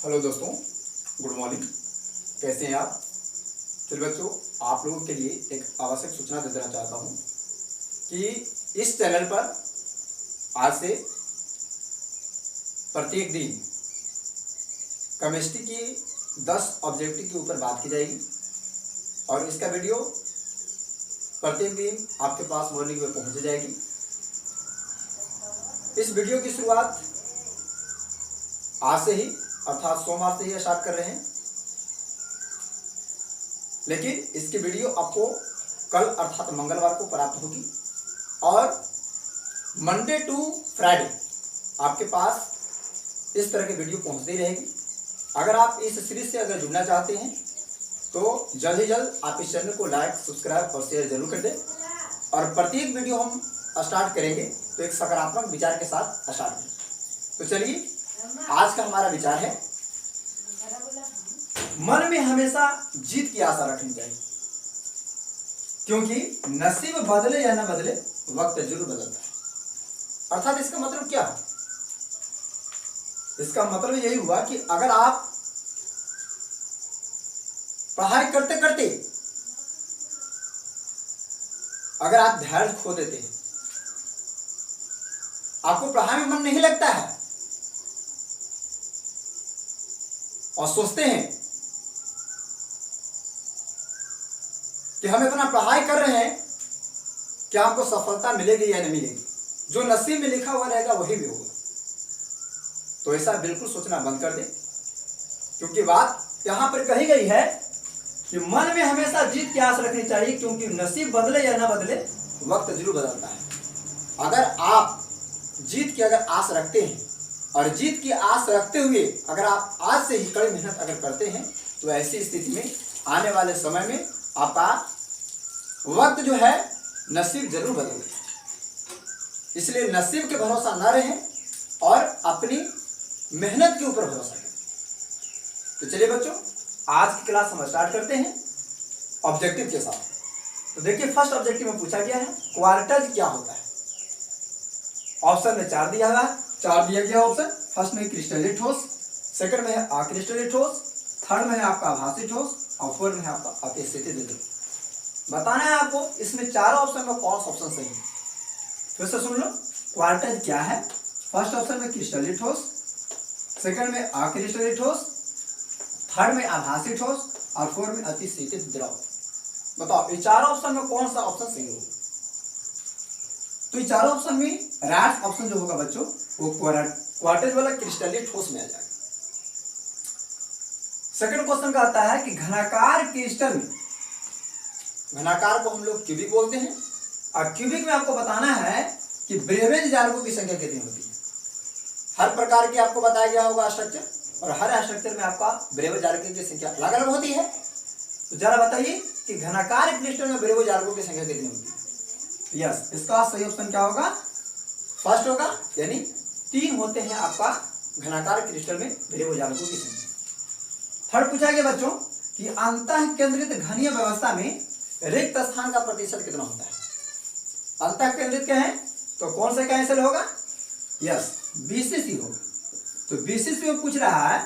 Hello दोस्तों, good morning. कैसे हैं आप? चलिए बच्चों, आप लोगों के लिए एक आवश्यक सूचना दे देना चाहता हूं कि इस चैनल पर आज से प्रत्येक दिन केमिस्ट्री की 10 ऑब्जेक्टिव के ऊपर बात की जाएगी और इसका वीडियो प्रत्येक दिन आपके पास मॉर्निंग में पहुंच जाएगी। इस वीडियो की शुरुआत आज से ही अर्थात सोमवार से ही स्टार्ट कर रहे हैं, लेकिन इसकी वीडियो आपको कल अर्थात मंगलवार को प्राप्त होगी और मंडे टू फ्राइडे आपके पास इस तरह की वीडियो पहुंचती रहेगी। अगर आप इस सीरीज से अगर जुड़ना चाहते हैं तो जल्द ही जल्द आप इस चैनल को लाइक, सब्सक्राइब और शेयर जरूर कर दें और प्रत्येक वीडियो हम स्टार्ट करेंगे तो एक सकारात्मक विचार के साथ स्टार्ट करें। तो चलिए, आज का हमारा विचार है, मन में हमेशा जीत की आशा रखनी चाहिए, क्योंकि नसीब बदले या ना बदले वक्त जरूर बदलता है। अर्थात इसका मतलब क्या है? इसका मतलब यही हुआ कि अगर आप पढ़ाई करते करते अगर आप धैर्य खो देते हैं, आपको पढ़ाई में मन नहीं लगता है और सोचते हैं कि हम इतना पढ़ाई कर रहे हैं कि आपको सफलता मिलेगी या नहीं मिलेगी, जो नसीब में लिखा हुआ रहेगा वही भी होगा। तो ऐसा बिल्कुल सोचना बंद कर दे, क्योंकि बात यहां पर कही गई है कि मन में हमेशा जीत की आस रखनी चाहिए, क्योंकि नसीब बदले या ना बदले वक्त जरूर बदलता है। अगर आप जीत की अगर आस रखते हैं और जीत की आस रखते हुए अगर आप आज से ही कड़ी मेहनत अगर करते हैं तो ऐसी स्थिति में आने वाले समय में आपका वक्त जो है नसीब जरूर बदलेगा। इसलिए नसीब के भरोसा न रहें और अपनी मेहनत के ऊपर भरोसा करें। तो चलिए बच्चों, आज की क्लास हम स्टार्ट करते हैं ऑब्जेक्टिव के साथ। तो देखिए, फर्स्ट ऑब्जेक्टिव में पूछा गया है क्वार्टज क्या होता है। ऑप्शन में 4 दिया गया ऑप्शन। फर्स्ट में क्रिस्टलीय ठोस, सेकंड में है अक्रिस्टलीय ठोस, थर्ड में है आपका आभासी ठोस और फोर्थ में है आपका अतिस्थिति द्रव। बताना है आपको इसमें चारों ऑप्शन में कौन सा ऑप्शन सही है। फिर से सुन लो, क्वार्टज क्या है। फर्स्ट ऑप्शन में क्रिस्टलीय ठोस, सेकंड में अक्रिस्टलीय ठोस, थर्ड में आभासी ठोस और फोर्थ में अतिस्थिति द्रव। बताओ ये चारों ऑप्शन में कौन सा ऑप्शन सही होगा। तो ये चारों ऑप्शन में राइट ऑप्शन जो होगा बच्चों वो क्वार्टज वाला क्रिस्टलीय ठोस में आ जाएगा। सेकंड क्वेश्चन का आता है कि घनाकार क्रिस्टल में, घनाकार को हम लोग क्यूबिक बोलते हैं और क्यूबिक में आपको बताना है कि ब्रेवेज जालकों की संख्या कितनी होती है। हर प्रकार के आपको बताया गया होगा स्ट्रक्चर और हर स्ट्रक्चर में आपका ब्रेवेज जालकों की संख्या अलग अलग होती है। तो जरा बताइए कि घनाकार क्रिस्टल में ब्रेवेज जालकों की संख्या कितनी होती है। यस, इसका सही ऑप्शन क्या होगा? फर्स्ट होगा, यानी 3 होते हैं आपका घनाकार क्रिस्टल में ब्रेवेज जालकों की संख्या। थर्ड पूछा गया बच्चों कि अंतः केंद्रित घनीय व्यवस्था में रिक्त स्थान का प्रतिशत कितना होता है। अंतः केंद्रित क्या है तो कौन सा कैंसिल होगा? यस, बीसीसी होगा। तो बीसीसी में पूछ रहा है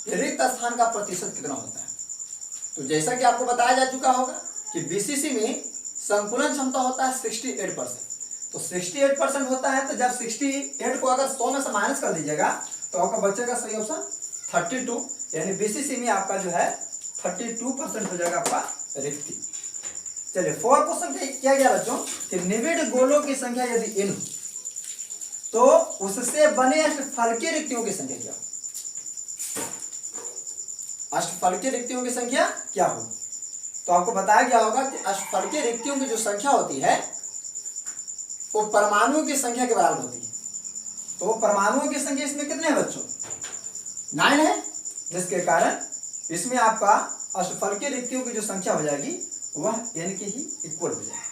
कि रिक्त स्थान का प्रतिशत कितना होता है। तो जैसा कि आपको बताया जा चुका होगा कि बीसीसी में संकुलन क्षमता होता है 68%। तो 68% होता है, तो जब 68 को अगर 100 में से माइनस कर दीजिएगा तो आपका बचेगा सही ऑप्शन 32, यानी बीसीसी में आपका जो है 32% हो जाएगा आपका रिक्ति। चलिए, 4 क्वेश्चन क्या गया बच्चों कि निविड गोलों की संख्या यदि n हो तो उससे बने अष्टफलकीय रिक्तियों की संख्या क्या हो। अष्टफलकीय रिक्तियों की संख्या क्या हो? तो आपको बताया गया होगा कि अष्टफलकीय रिक्तियों की जो संख्या होती है वो परमाणुओं की संख्या के बराबर होती है। तो परमाणुओं की संख्या इसमें कितने हैं बच्चों? 9 है, जिसके कारण इसमें आपका अष्टफलकीय रिक्तियों की जो संख्या हो जाएगी वह n के ही इक्वल हो जाएगी।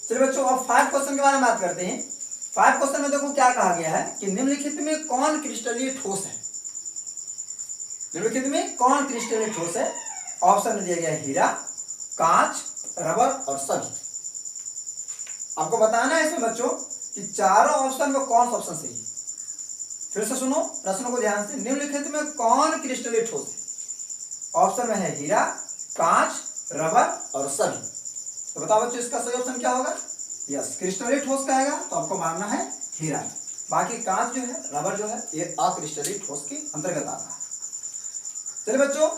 चलिए बच्चों, अब 5 क्वेश्चन के बारे में बात करते हैं। 5 क्वेश्चन में देखो क्या कहा गया है कि निम्नलिखित में कौन क्रिस्टलीय ठोस है। निम्नलिखित में कौन क्रिस्टलीय ठोस है? ऑप्शन में दिया गया है हीरा, कांच, रबर और सभी। आपको बताना है इसमें बच्चों कि चारों ऑप्शन में कौन सा ऑप्शन सही है। फिर से सुनो प्रश्नों को ध्यान से। निम्नलिखित में कौन क्रिस्टलीय ठोस है? ऑप्शन में है हीरा, कांच, रबर और सभी। तो बताओ बच्चों इसका सही ऑप्शन क्या होगा? यस, क्रिस्टलीय ठोस कहेगा तो आपको मानना है हीरा। बाकी कांच जो है, रबर जो है, ये अक्रिस्टलीय ठोस के अंतर्गत आता है। चलिए बच्चों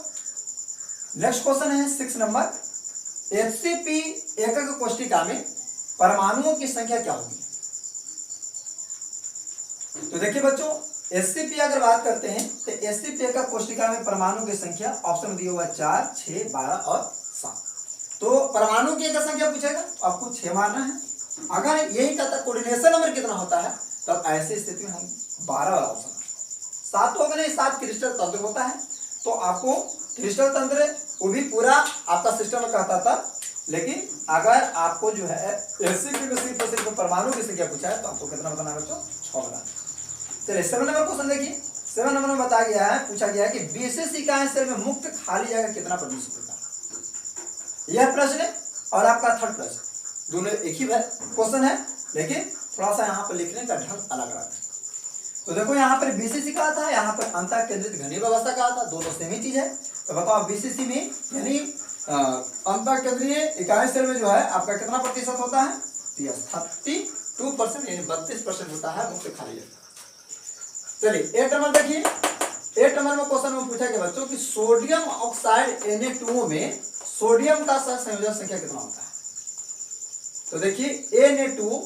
नेक्स्ट क्वेश्चन है 6 नंबर। HCP एकक कोष्टिका में परमाणुओं की संख्या क्या होगी? तो देखिए बच्चों HCP अगर बात करते हैं तो HCP एकक कोष्टिका में परमाणु की संख्या ऑप्शन दिया हुआ 4, 6, 12 और 7। तो परमाणु की एकक संख्या पूछेगा तो आपको 6 मानना है। अगर यही कहता कोऑर्डिनेशन नंबर कितना होता है तब ऐसी स्थिति में 12 वाला ऑप्शन। 7 होगा नहीं, 7 क्रिस्टल तंत्र होता है तो आपको क्रिस्टल तंत्र वो भी पूरा आपका सिस्टम कहता था। लेकिन अगर आपको जो है HCP में सिर्फ परमाणु की संख्या पूछा है तो आपको कितना बताना है बच्चों? 6 बताना। चलिए 7 नंबर क्वेश्चन देखिए। 7 नंबर में बताया गया है, पूछा गया है कि विशेष इकाई सेल में मुक्त खाली जगह कितना प्रतिशत होता है? यह प्रश्न है और आपका थर्ड प्रश्न, दोनों एक ही क्वेश्चन है लेकिन थोड़ा सा यहाँ पर लिखने का ढंग अलग अलग है। तो देखो यहाँ पर बीसीसी कहा था, यहाँ पर अंतर केंद्रित घनीय व्यवस्था कहा था, दोनों सेम ही चीज है। तो बताओ बीसीसी में यानी अंतर केंद्रीय इकाई सेल में जो है आपका कितना प्रतिशत होता है? 32% यानी 32% होता है मुक्त खाली जगह। चलिए 8 नंबर देखिए। 8 नंबर में क्वेश्चन में पूछा गया बच्चों कि सोडियम ऑक्साइड Na2O में सोडियम का सहसंयोजक संख्या कितना होता है? तो देखिए Na2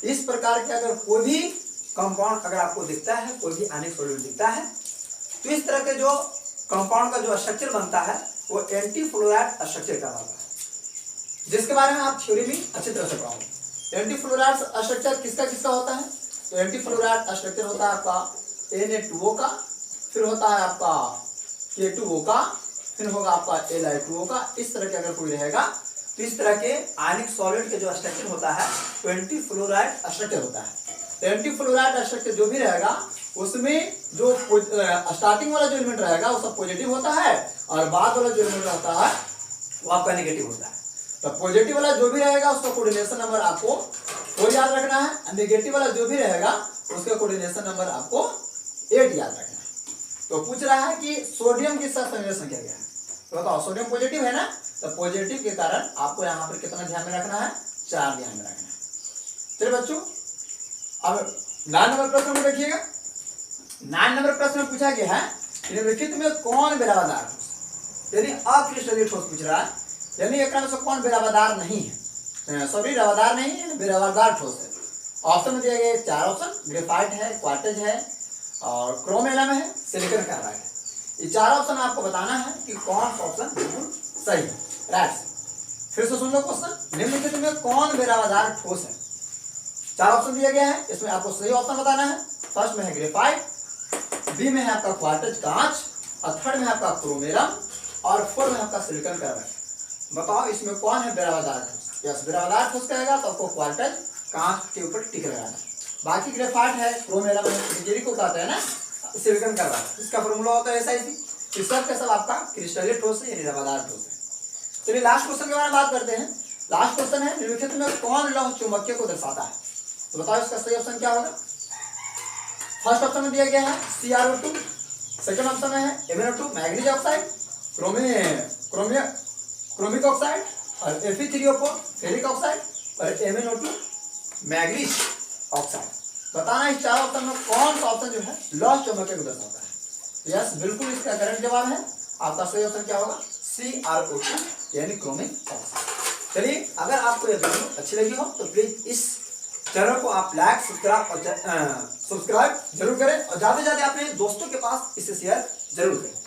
इस प्रकार के अगर कोई भी कंपाउंड अगर आपको दिखता है, कोई भी आयनिक सॉल्यूट दिखता है तो इस तरह के जो कंपाउंड का जो स्ट्रक्चर बनता है वो एंटी फ्लोराइड स्ट्रक्चर का होता है, जिसके बारे में आप थ्योरी में अच्छी तरह से पढ़ोगे। एंटी फ्लोराइड स्ट्रक्चर किसका किसका होता है? तो एंटी फ्लोराइड स्ट्रक्चर होता है आपका Na2O का, फिर होता है आपका K2O का, फिर होगा आपका Li2O का। इस तरह के अगर कोई रहेगा तो इस तरह के आयनिक सॉलिड के जो स्ट्रक्चर होता है तो एंटी फ्लोराइड स्ट्रक्चर होता है। तो एंटी फ्लोराइड स्ट्रक्चर जो भी रहेगा उसमें जो स्टार्टिंग वाला जो एलिमेंट रहेगा वो सब पॉजिटिव होता है और बाद वाला जो एलिमेंट रहता है वो आपका नेगेटिव होता है। तो पॉजिटिव वाला जो भी रहेगा उसका कोऑर्डिनेशन नंबर आपको 4 याद रखना है, नेगेटिव वाला जो भी रहेगा उसका कोऑर्डिनेशन नंबर आपको 8 याद रखना है। तो पूछ रहा है कि सोडियम के साथ संयोजक संख्या क्या है? तो बताओ सोडियम पॉजिटिव है ना, तो पॉजिटिव के कारण आपको यहाँ पर कितना ध्यान में रखना है? 4 ध्यान में रखना है। चलिए बच्चों अब 9 नंबर प्रश्न में देखिएगा। 9 नंबर प्रश्न में पूछा गया है निम्नलिखित में कौन बेरावादार ठोस यानी अक्रिस्टलीय ठोस पूछ रहा है, यानी एक में से कौन बेरावादार नहीं है? सॉरी रवादार नहीं है, बेरावादार ठोस है। ऑप्शन में दिया गया 4 ऑप्शन, ग्रेफाइट है, क्वार्टज है और क्रोम एलम है, सिलिकॉन कार्बाइड है। ये 4 ऑप्शन आपको बताना है कि कौन सा ऑप्शन बिल्कुल सही है, राइट। फिर से सुन लो क्वेश्चन, निम्नलिखित में कौन बेरावादार ठोस है? 4 ऑप्शन दिया गया है, इसमें आपको सही ऑप्शन बताना है। फर्स्ट में है ग्रेफाइट, बी में है आपका क्वार्टज कांच और थर्ड में है आपका क्रोमेलम और फोर्थ में आपका सिलिकॉन कार्बाइड। बताओ इसमें कौन है बेरावादार ठोस? यस, बेरावादार ठोस कहेगा तो आपको क्वार्टज कांच के ऊपर टिक लगाना है। बाकी ग्रेफाइट है, क्रोमेलम है, को कहते हैं ना सिलिकॉन कार्बाइड, इसका फॉर्मूला होता है SiC। इस सब के सब आपका क्रिस्टलीय ठोस है यानी रवादार ठोस है। चलिए लास्ट क्वेश्चन के बारे में बात करते हैं। लास्ट क्वेश्चन है निम्नलिखित में कौन लौह चुंबकीय को दर्शाता है? तो बताओ इसका सही ऑप्शन क्या होगा? फर्स्ट ऑप्शन में दिया गया है CrO2, सेकंड ऑप्शन में है MnO2 manganese oxide, chromic oxide और Fe3O4 फेरिक ऑक्साइड और MnO2 मैग्नीज ऑक्साइड। बताना इस 4 ऑप्शन में कौन सा ऑप्शन जो है लौह चुंबकीय को दर्शाता है? यस, बिल्कुल इसका करेक्ट जवाब है। आपका सही ऑप्शन क्या होगा? CrO2 यानी क्रोमिक ऑक्साइड। चलिए अगर आपको यह वीडियो अच्छी लगी हो तो प्लीज इस चैनल को आप लाइक सब्सक्राइब जरूर करें और ज्यादा से ज्यादा अपने दोस्तों के पास इसे शेयर जरूर करें।